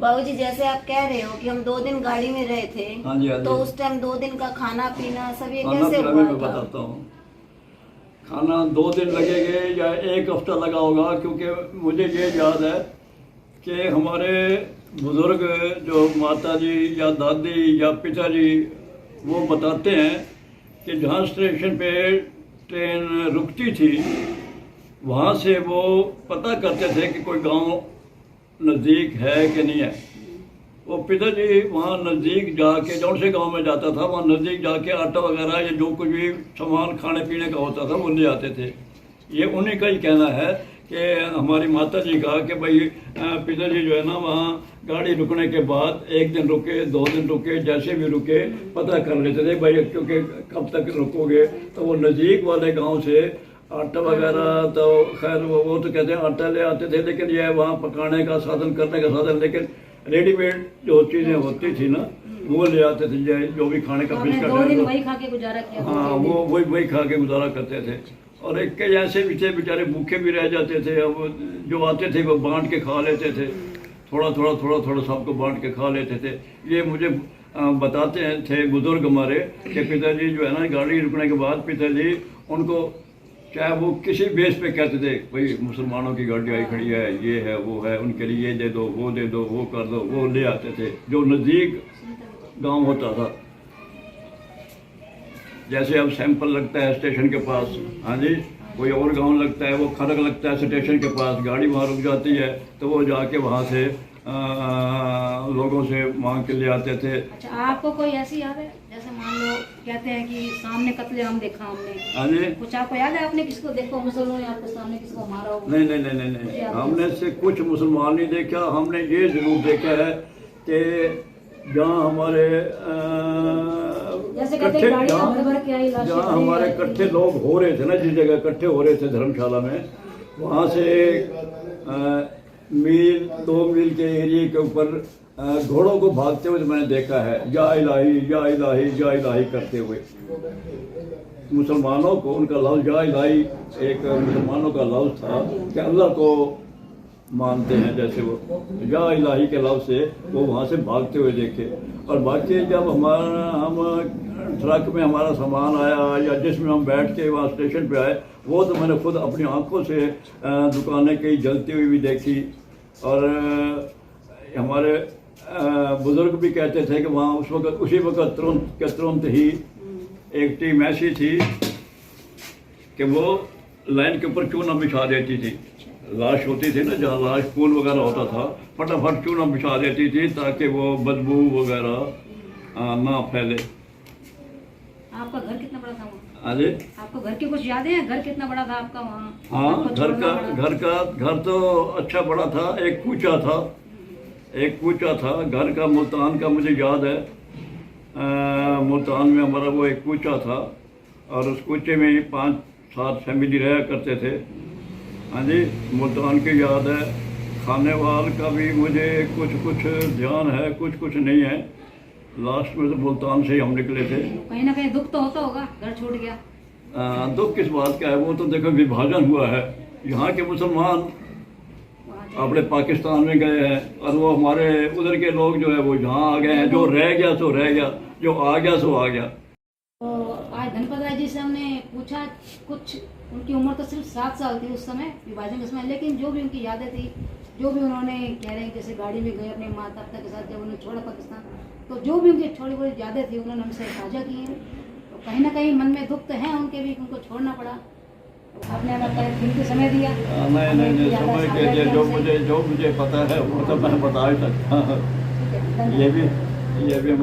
बाबूजी जैसे आप कह रहे हो कि हम 2 दिन गाड़ी में रहे थे, हाँ जी, हाँ जी। तो उस टाइम 2 दिन का खाना पीना सब ये खाना कैसे पीना भी हुआ मैं था? बताता हूँ। खाना 2 दिन लगेंगे या 1 हफ्ता लगा होगा, क्योंकि मुझे ये याद है कि हमारे बुजुर्ग जो माता जी या दादी या पिताजी वो बताते हैं कि जहाँ स्टेशन पे ट्रेन रुकती थी वहाँ से वो पता करते थे कि कोई गांव नज़दीक है कि नहीं है। वो पिताजी वहाँ नज़दीक जाके जौन से गांव में जाता था वहाँ नज़दीक जाके आटा वगैरह या जो कुछ भी सामान खाने पीने का होता था वो ले आते थे। ये उन्हीं का ही कहना है कि हमारी माता जी का कि भाई पिताजी जो है ना वहाँ गाड़ी रुकने के बाद 1 दिन रुके 2 दिन रुके जैसे भी रुके पता कर लेते थे भाई, क्योंकि कब तक रुकोगे। तो वो नज़दीक वाले गाँव से आटा वगैरह तो खैर वो तो कहते हैं आटा ले आते थे, लेकिन ये वहाँ पकाने का साधन करने का साधन, लेकिन रेडीमेड जो चीज़ें होती थी ना वो ले आते थे, जो भी खाने का बिस्किट 2 दिन वही खा के गुजारा किया। हाँ वो वही खा के गुजारा करते थे। और एक कई ऐसे भी थे बेचारे भूखे भी रह जाते थे, अब जो आते थे वो बांट के खा लेते थे, थोड़ा थोड़ा सबको बांट के खा लेते थे। ये मुझे बताते हैं थे बुजुर्ग हमारे कि पिताजी जो है ना गाड़ी रुकने के बाद पिताजी उनको चाहे वो किसी बेस पे कहते थे भाई मुसलमानों की गाड़ी आई खड़ी है, ये है वो है, उनके लिए ये दे दो वो दे दो वो कर दो, वो ले आते थे। जो नज़दीक गांव होता था, जैसे अब सैंपल लगता है स्टेशन के पास, हाँ जी, कोई और गांव लगता है, वो खरक लगता है स्टेशन के पास, गाड़ी वहाँ रुक जाती है तो वो जाके वहाँ से लोगों से मांग के ले आते थे। अच्छा, आपको कोई ऐसी याद है जैसे मान लो कहते हैं कि सामने कत्लेआम देखा हमने, हाँ जी, कुछ आपको याद है आपने किसको देखो मुसलमानों ने आपके सामने किसको मारा हो? नहीं, हमने से कुछ मुसलमान नहीं देखा। हमने ये जरूर देखा है कि जहाँ हमारे जैसे कहते हैं गाड़ियां भर के आई लाशें जहाँ हमारे इकट्ठे लोग हो रहे थे ना, जिस जगह इकट्ठे हो रहे थे धर्मशाला में, वहाँ से मील 2 मील के एरिए के ऊपर घोड़ों को भागते हुए मैंने देखा है, या इलाही या इलाही या इलाही करते हुए। मुसलमानों को उनका लफ्ज़ या इलाही एक मुसलमानों का लफ्ज़ था कि अल्लाह को मानते हैं, जैसे वो या इलाही के लफ्ज़ से वो वहाँ से भागते हुए देखे। और बाकी जब हम ट्रक में हमारा सामान आया या जिसमें हम बैठ के वहाँ स्टेशन पे आए, वो तो मैंने खुद अपनी आंखों से दुकानें कई जलती हुई भी देखी। और हमारे बुजुर्ग भी कहते थे कि वहाँ उसी वक्त तुरंत ही एक टीम ऐसी थी कि वो लाइन के ऊपर चूना बिछा देती थी। लाश होती थी ना, जहाँ लाश खून वगैरह होता था, फटाफट चूना बिछा देती थी ताकि वो बदबू वगैरह ना फैले। आपका घर कितना बड़ा था वहाँ? हाँ जी, आपको घर की कुछ यादें हैं? घर कितना बड़ा था आपका वहाँ? हाँ घर तो अच्छा बड़ा था। एक कूचा था घर का, मुल्तान का मुझे याद है। मुल्तान में हमारा वो एक कूचा था और उस कूचे में 5-7 फैमिली रहा करते थे। हाँ जी, मुल्तान की याद है। खाने वाल का भी मुझे कुछ ध्यान है, कुछ नहीं है। लास्ट में तो मुल्तान से ही हम निकले थे। कहीं ना कहीं दुख तो होता होगा, घर छूट गया। दुख किस बात का है, वो तो देखो विभाजन हुआ है। यहाँ के मुसलमान अपने पाकिस्तान में गए हैं और वो हमारे उधर के लोग जो है वो यहाँ आ गए हैं। जो रह गया सो रह गया, जो आ गया सो आ गया। तो आज धनपत राय जी से हमने पूछा, कुछ उनकी उम्र तो सिर्फ 7 साल थी उस समय, विभाजन के समय, लेकिन जो भी उनकी यादें थी, जो भी उन्होंने कह रहे हैं जैसे गाड़ी में गए अपने माता पिता के साथ जब उन्होंने छोड़ा पाकिस्तान, तो जो भी उनकी छोटी बड़ी यादें थी उन्होंने हमसे साझा की हैं। तो कहीं ना कहीं मन में दुख तो है उनके भी, उनको छोड़ना पड़ा। आपने हमें कीमती समय दिया। नहीं, समय के लिए जो मुझे पता है वो तो मैं बता ही सकता। ठीक है, धन्यवाद। ये भी